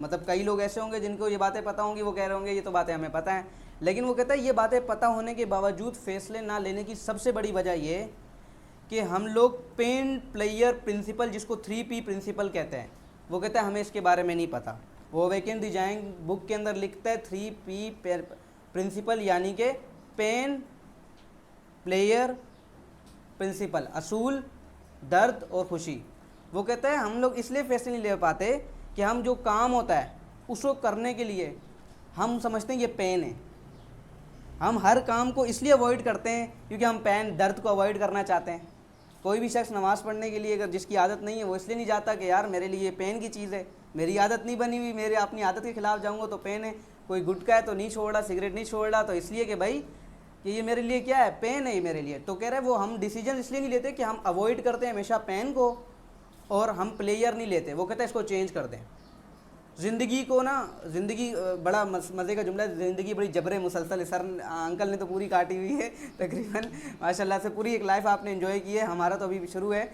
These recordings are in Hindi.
मतलब कई लोग ऐसे होंगे जिनको ये बातें पता होंगी, वो कह रहे होंगे ये तो बातें हमें पता हैं, लेकिन वो कहता है ये बातें पता होने के बावजूद फैसले ना लेने की सबसे बड़ी वजह ये कि हम लोग पेन प्लेयर प्रिंसिपल, जिसको 3P प्रिंसिपल कहते हैं, वो कहता है हमें इसके बारे में नहीं पता। वो वेकेंट डिजाइन बुक के अंदर लिखता है 3P प्रिंसिपल, यानी कि पेन प्लेयर प्रिंसिपल, असूल, दर्द और खुशी। वो कहता है हम लोग इसलिए फैसले नहीं ले पाते कि हम जो काम होता है उसको करने के लिए हम समझते हैं ये पेन है। हम हर काम को इसलिए अवॉइड करते हैं क्योंकि हम पेन दर्द को अवॉइड करना चाहते हैं। कोई भी शख्स नमाज़ पढ़ने के लिए अगर जिसकी आदत नहीं है, वो इसलिए नहीं जाता कि यार मेरे लिए पेन की चीज़ है, मेरी आदत नहीं बनी हुई, मेरे अपनी आदत के खिलाफ जाऊंगा तो पेन है। कोई गुटखा है तो नहीं छोड़ रहा, सिगरेट नहीं छोड़ रहा, तो इसलिए कि भाई कि ये मेरे लिए क्या है, पेन है ये मेरे लिए। तो कह रहे हैं वो हम डिसीजन इसलिए नहीं लेते कि हम अवॉइड करते हैं हमेशा पेन को, और हम प्लेयर नहीं लेते। वो कहता है इसको चेंज कर दें। ज़िंदगी को ना, ज़िंदगी बड़ा मज़े का जुमला है, ज़िंदगी बड़ी जबरे मुसलसल। सर अंकल ने तो पूरी काटी हुई है तकरीबन, माशाल्लाह से पूरी एक लाइफ आपने एंजॉय की है, हमारा तो अभी शुरू है।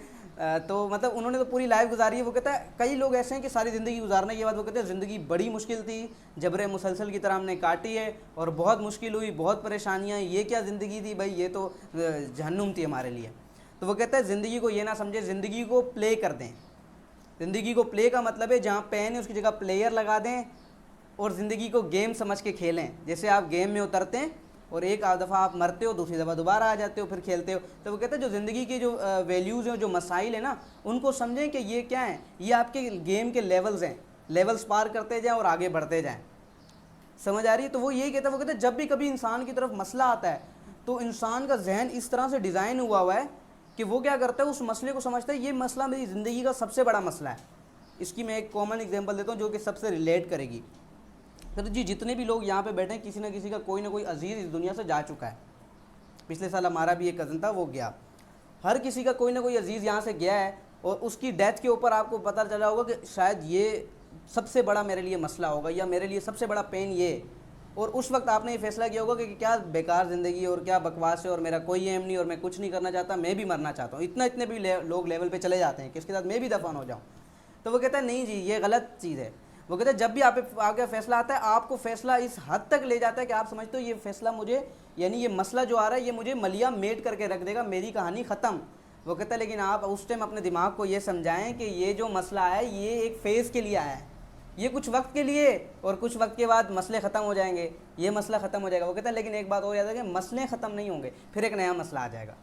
तो मतलब उन्होंने तो पूरी लाइफ गुजारी है। वो कहता है कई लोग ऐसे हैं कि सारी ज़िंदगी गुजारने के बाद वो कहते हैं ज़िंदगी बड़ी मुश्किल थी, जबरे मुसलसल की तरह हमने काटी है और बहुत मुश्किल हुई, बहुत परेशानियाँ, ये क्या ज़िंदगी थी भाई, ये तो जहन्नुम थी हमारे लिए। तो वो कहता है ज़िंदगी को ये ना समझे, ज़िंदगी को प्ले कर दें। ज़िंदगी को प्ले का मतलब है जहाँ पेन है उसकी जगह प्लेयर लगा दें, और ज़िंदगी को गेम समझ के खेलें। जैसे आप गेम में उतरते हैं और एक दफ़ा आप मरते हो, दूसरी दफ़ा दोबारा आ जाते हो, फिर खेलते हो। तो वो कहते हैं जो ज़िंदगी की जो वैल्यूज़ हैं, जो मसाइल हैं ना, उनको समझें कि ये क्या है, ये आपके गेम के लेवल्स हैं, लेवल्स पार करते जाएँ और आगे बढ़ते जाएँ। समझ आ रही है? तो वो यही कहता है, वो कहते हैं जब भी कभी इंसान की तरफ मसला आता है तो इंसान का जहन इस तरह से डिज़ाइन हुआ है कि वो क्या करता है, उस मसले को समझता है ये मसला मेरी ज़िंदगी का सबसे बड़ा मसला है। इसकी मैं एक कॉमन एग्जांपल देता हूँ जो कि सबसे रिलेट करेगी। सर जी, जितने भी लोग यहाँ पे बैठे हैं, किसी ना किसी का कोई ना कोई अजीज़ इस दुनिया से जा चुका है। पिछले साल हमारा भी एक कज़न था, वो गया। हर किसी का कोई ना कोई अजीज़ यहाँ से गया है, और उसकी डेथ के ऊपर आपको पता चला होगा कि शायद ये सबसे बड़ा मेरे लिए मसला होगा, या मेरे लिए सबसे बड़ा पेन ये। और उस वक्त आपने ये फैसला किया होगा कि क्या बेकार ज़िंदगी और क्या बकवास है, और मेरा कोई एम नहीं, और मैं कुछ नहीं करना चाहता, मैं भी मरना चाहता हूँ। इतने भी लोग लेवल पे चले जाते हैं कि इसके साथ मैं भी दफन हो जाऊँ। तो वो कहता है नहीं जी, ये गलत चीज़ है। वो कहता है जब भी आपका फैसला आता है, आपको फैसला इस हद तक ले जाता है कि आप समझते हो ये फैसला मुझे, यानी ये मसला जो आ रहा है ये मुझे मलिया मेट करके रख देगा, मेरी कहानी ख़त्म। वो कहता है लेकिन आप उस टाइम अपने दिमाग को ये समझाएं कि ये जो मसला है ये एक फ़ेज़ के लिए आया है, ये कुछ वक्त के लिए, और कुछ वक्त के बाद मसले ख़त्म हो जाएंगे, ये मसला ख़त्म हो जाएगा। वो कहता है लेकिन एक बात और याद है कि मसले ख़त्म नहीं होंगे, फिर एक नया मसला आ जाएगा।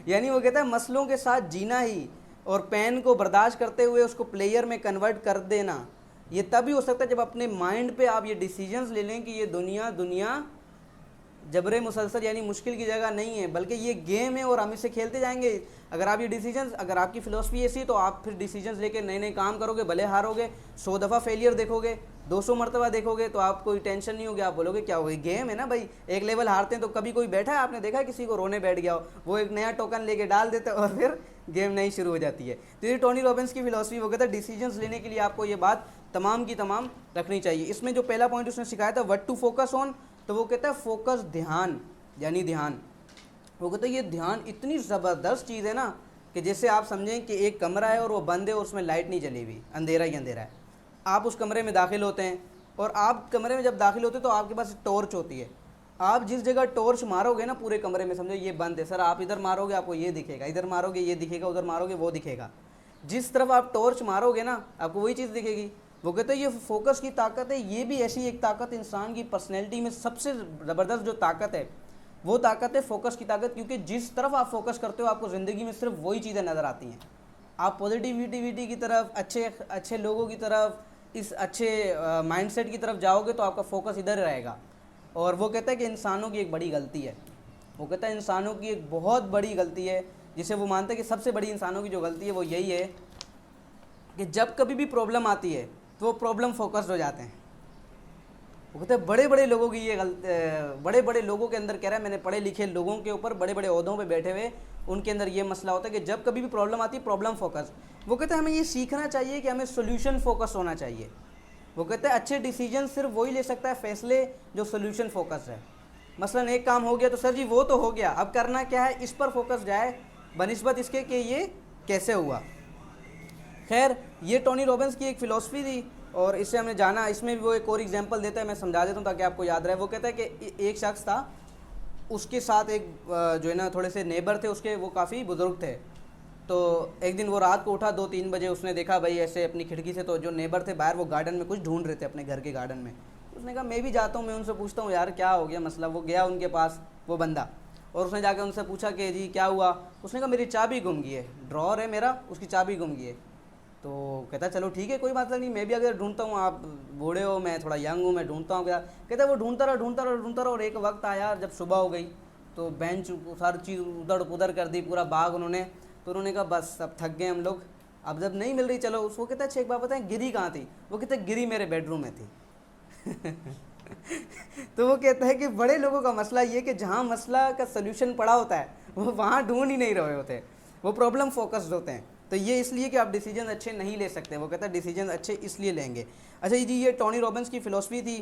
यानी वो कहता है मसलों के साथ जीना ही, और पेन को बर्दाश्त करते हुए उसको प्लेयर में कन्वर्ट कर देना, ये तभी हो सकता है जब अपने माइंड पे आप ये डिसीजंस ले लें कि ये दुनिया जबरे मुसलसल यानी मुश्किल की जगह नहीं है, बल्कि ये गेम है और हम इसे खेलते जाएंगे। अगर आप ये डिसीजंस, अगर आपकी फ़िलासफ़ी ऐसी, तो आप फिर डिसीजंस लेके नए नए काम करोगे, भले हारोगे, 100 दफ़ा फेलियर देखोगे, 200 मरतबा देखोगे, तो आप कोई टेंशन नहीं होगी। आप बोलोगे क्या हो गई, गेम है ना भाई, एक लेवल हारते हैं तो कभी कोई बैठा है, आपने देखा है किसी को रोने बैठ गया हो, वो एक नया टोकन लेके डाल देते और फिर गेम नई शुरू हो जाती है। तो ये टोनी रॉबिन्स की फ़िलासफ़ी। वो कहता है डिसीजंस लेने के लिए आपको ये बात तमाम की तमाम रखनी चाहिए। इसमें जो पहला पॉइंट उसने सिखाया था व्हाट टू फोकस ऑन, तो वो कहता है फोकस, ध्यान, यानी ध्यान। वो कहता है ये ध्यान इतनी ज़बरदस्त चीज़ है ना कि जैसे आप समझें कि एक कमरा है और वो बंद है और उसमें लाइट नहीं जली हुई, अंधेरा ही अंधेरा है। आप उस कमरे में दाखिल होते हैं, और आप कमरे में जब दाखिल होते हैं तो आपके पास टॉर्च होती है। आप जिस जगह टॉर्च मारोगे ना पूरे कमरे में, समझो ये बंद है सर, आप इधर मारोगे आपको ये दिखेगा, इधर मारोगे ये दिखेगा, उधर मारोगे वो दिखेगा। जिस तरफ आप टॉर्च मारोगे ना आपको वही चीज़ दिखेगी। वो कहते हैं ये फोकस की ताकत है। ये भी ऐसी एक ताकत इंसान की पर्सनैलिटी में सबसे ज़बरदस्त जो ताकत है वो ताकत है फोकस की ताकत, क्योंकि जिस तरफ आप फोकस करते हो आपको ज़िंदगी में सिर्फ वही चीज़ें नज़र आती हैं। आप पॉजिटिविटी की तरफ, अच्छे लोगों की तरफ, इस अच्छे माइंडसेट की तरफ जाओगे तो आपका फोकस इधर रहेगा। और वो कहता है कि इंसानों की एक बड़ी गलती है, वो कहता है इंसानों की एक बहुत बड़ी गलती है, जिसे वो मानते हैं कि सबसे बड़ी इंसानों की जो गलती है वो यही है कि जब कभी भी प्रॉब्लम आती है तो वो प्रॉब्लम फोकस्ड हो जाते हैं। वो कहते हैं बड़े बड़े लोगों की ये बड़े बड़े लोगों के अंदर, कह रहा है मैंने पढ़े लिखे लोगों के ऊपर, बड़े बड़े ओहदों पे बैठे हुए, उनके अंदर ये मसला होता है कि जब कभी भी प्रॉब्लम आती है प्रॉब्लम फोकस। वो कहते हैं हमें ये सीखना चाहिए कि हमें सोल्यूशन फोकस होना चाहिए। वो कहते हैं अच्छे डिसीजन सिर्फ वही ले सकता है फैसले जो सोल्यूशन फोकस है। मसलन एक काम हो गया तो सर जी वो तो हो गया, अब करना क्या है, इस पर फोकस जाए बनिस्बत इसके कि ये कैसे हुआ। खैर ये टोनी रॉबिन्स की एक फ़िलासफ़ी थी और इससे हमने जाना, इसमें भी वो एक और एग्जांपल देता है, मैं समझा देता हूँ ताकि आपको याद रहे। वो कहता है कि एक शख्स था, उसके साथ एक जो है ना थोड़े से नेबर थे उसके, वो काफ़ी बुज़ुर्ग थे। तो एक दिन वो रात को उठा 2-3 बजे, उसने देखा भाई ऐसे अपनी खिड़की से, तो जो नेबर थे बाहर वो गार्डन में कुछ ढूंढ रहे थे अपने घर के गार्डन में। उसने कहा मैं भी जाता हूँ, मैं उनसे पूछता हूँ यार क्या हो गया मसला। वो गया उनके पास वो बंदा, और उसने जाकर उनसे पूछा कि जी क्या हुआ। उसने कहा मेरी चाबी गुम गई है, ड्रॉर है मेरा, उसकी चाबी गुम गई है। तो कहता चलो ठीक है कोई बात नहीं, मैं भी अगर ढूंढता हूँ, आप बूढ़े हो मैं थोड़ा यंग हूँ, मैं ढूंढता हूँ क्या। कहता वो ढूंढता रहा और एक वक्त आया जब सुबह हो गई, तो बेंच सारी चीज़ उधर उधर कर दी, पूरा बाग उन्होंने। तो उन्होंने कहा बस अब थक गए हम लोग, अब जब नहीं मिल रही चलो। उसको कहता है अच्छा एक बात बताएं, गिरी कहाँ थी। वो कहता है गिरी मेरे बेडरूम में थी। तो वो कहता है कि बड़े लोगों का मसला ये कि जहाँ मसला का सल्यूशन पड़ा होता है वो वहाँ ढूंढ ही नहीं रहे होते, वो प्रॉब्लम फोकस्ड होते हैं। तो ये इसलिए कि आप डिसीजन अच्छे नहीं ले सकते। वो कहता है डिसीजन अच्छे इसलिए लेंगे। अच्छा जी, ये टोनी रॉबिन्स की फ़िलॉसफी थी।